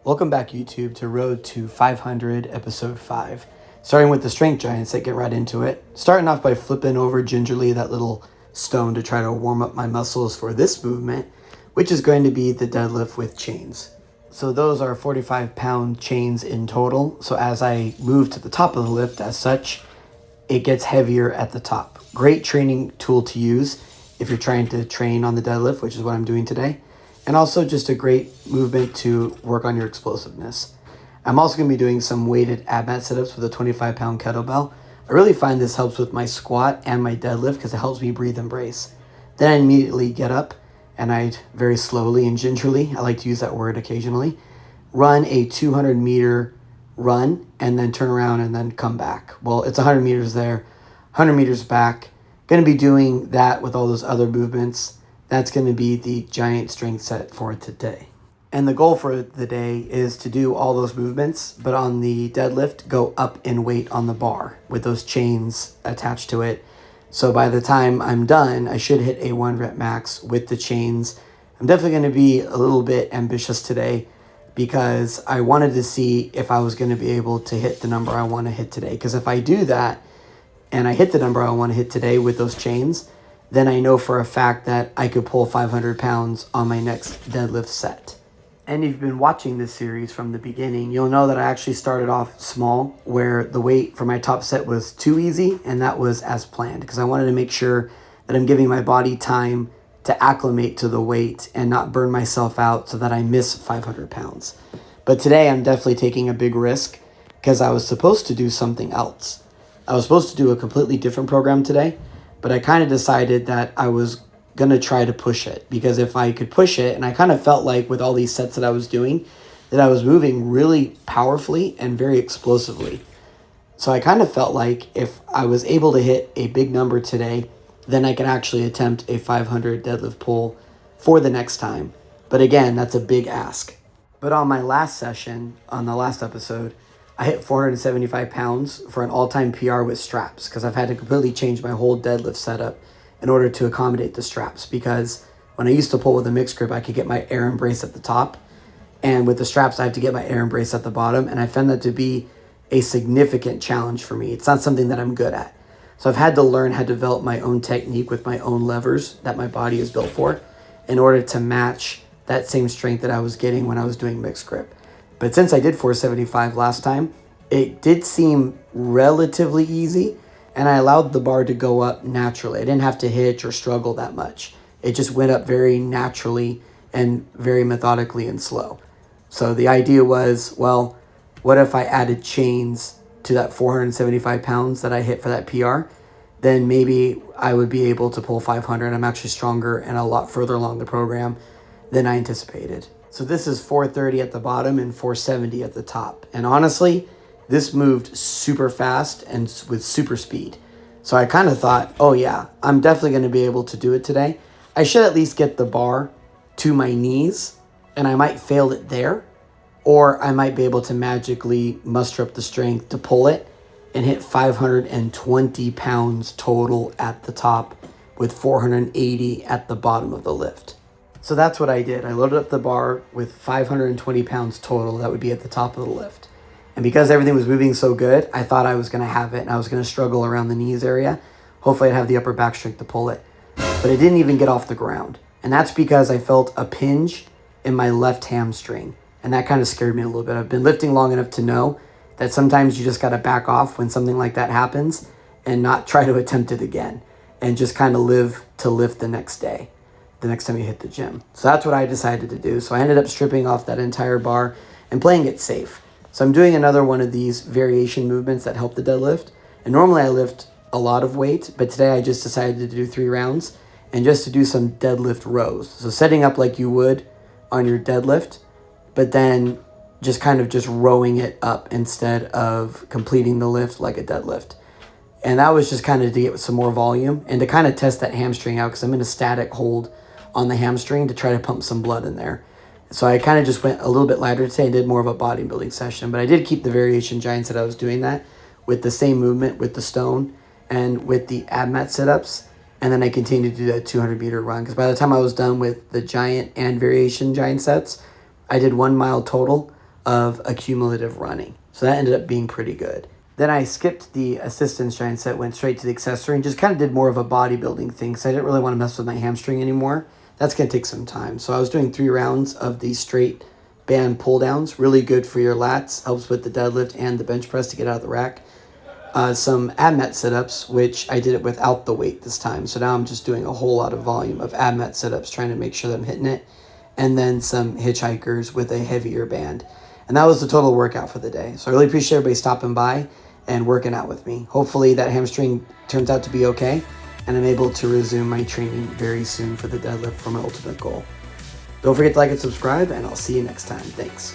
Welcome back, YouTube, to Road to 500, Episode 5. Starting with the strength giants, let's get right into it. Starting off by flipping over gingerly that little stone to try to warm up my muscles for this movement, which is going to be the deadlift with chains. So those are 45-pound chains in total. So as I move to the top of the lift, as such, it gets heavier at the top. Great training tool to use if you're trying to train on the deadlift, which is what I'm doing today. And also just a great movement to work on your explosiveness. I'm also going to be doing some weighted ab mat sit-ups with a 25-pound kettlebell. I really find this helps with my squat and my deadlift because it helps me breathe and brace. Then I immediately get up and I very slowly and gingerly, I like to use that word occasionally, run a 200-meter run and then turn around and then come back. Well, it's 100 meters there, 100 meters back. Going to be doing that with all those other movements. That's going to be the giant strength set for today. And the goal for the day is to do all those movements, but on the deadlift, go up in weight on the bar with those chains attached to it. So by the time I'm done, I should hit a 1 rep max with the chains. I'm definitely going to be a little bit ambitious today because I wanted to see if I was going to be able to hit the number I want to hit today. Because if I do that and I hit the number I want to hit today with those chains, then I know for a fact that I could pull 500 pounds on my next deadlift set. And if you've been watching this series from the beginning, you'll know that I actually started off small, where the weight for my top set was too easy, and that was as planned, because I wanted to make sure that I'm giving my body time to acclimate to the weight and not burn myself out so that I miss 500 pounds. But today I'm definitely taking a big risk because I was supposed to do something else. I was supposed to do a completely different program today, but I kind of decided that I was going to try to push it, because if I could push it, and I kind of felt like with all these sets that I was doing, that I was moving really powerfully and very explosively. So I kind of felt like if I was able to hit a big number today, then I could actually attempt a 500 deadlift pull for the next time. But again, that's a big ask. But on my last session, on the last episode, I hit 475 pounds for an all-time PR with straps, because I've had to completely change my whole deadlift setup in order to accommodate the straps, because when I used to pull with a mixed grip, I could get my air embrace at the top, and with the straps, I have to get my air embrace at the bottom, and I found that to be a significant challenge for me. It's not something that I'm good at. So I've had to learn how to develop my own technique with my own levers that my body is built for in order to match that same strength that I was getting when I was doing mixed grip. But since I did 475 last time, it did seem relatively easy, and I allowed the bar to go up naturally. I didn't have to hitch or struggle that much. It just went up very naturally and very methodically and slow. So the idea was, well, what if I added chains to that 475 pounds that I hit for that PR? Then maybe I would be able to pull 500. I'm actually stronger and a lot further along the program than I anticipated. So this is 430 at the bottom and 470 at the top. And honestly, this moved super fast and with super speed. So I kind of thought, oh yeah, I'm definitely going to be able to do it today. I should at least get the bar to my knees, and I might fail it there, or I might be able to magically muster up the strength to pull it and hit 520 pounds total at the top with 480 at the bottom of the lift. So that's what I did. I loaded up the bar with 520 pounds total. That would be at the top of the lift. And because everything was moving so good, I thought I was going to have it, and I was going to struggle around the knees area. Hopefully I'd have the upper back strength to pull it. But it didn't even get off the ground. And that's because I felt a pinch in my left hamstring. And that kind of scared me a little bit. I've been lifting long enough to know that sometimes you just got to back off when something like that happens and not try to attempt it again. And just kind of live to lift the next day, the next time you hit the gym. So that's what I decided to do. So I ended up stripping off that entire bar and playing it safe. So I'm doing another one of these variation movements that help the deadlift. And normally I lift a lot of weight, but today I just decided to do 3 rounds and just to do some deadlift rows. So setting up like you would on your deadlift, but then just kind of just rowing it up instead of completing the lift like a deadlift. And that was just kind of to get some more volume and to kind of test that hamstring out, because I'm in a static hold on the hamstring to try to pump some blood in there. So I kind of just went a little bit lighter today and did more of a bodybuilding session. But I did keep the variation giants that I was doing that with the same movement with the stone and with the ab mat sit-ups. And then I continued to do that 200-meter run, because by the time I was done with the giant and variation giant sets, I did 1 mile total of accumulative running. So that ended up being pretty good. Then I skipped the assistance giant set, went straight to the accessory, and just kind of did more of a bodybuilding thing because I didn't really want to mess with my hamstring anymore. That's going to take some time. So I was doing 3 rounds of the straight band pull downs. Really good for your lats. Helps with the deadlift and the bench press to get out of the rack. Some ab mat sit-ups, which I did it without the weight this time. So now I'm just doing a whole lot of volume of ab mat sit-ups, trying to make sure that I'm hitting it. And then some hitchhikers with a heavier band. And that was the total workout for the day. So I really appreciate everybody stopping by and working out with me. Hopefully that hamstring turns out to be okay, and I'm able to resume my training very soon for the deadlift for my ultimate goal. Don't forget to like and subscribe, and I'll see you next time. Thanks.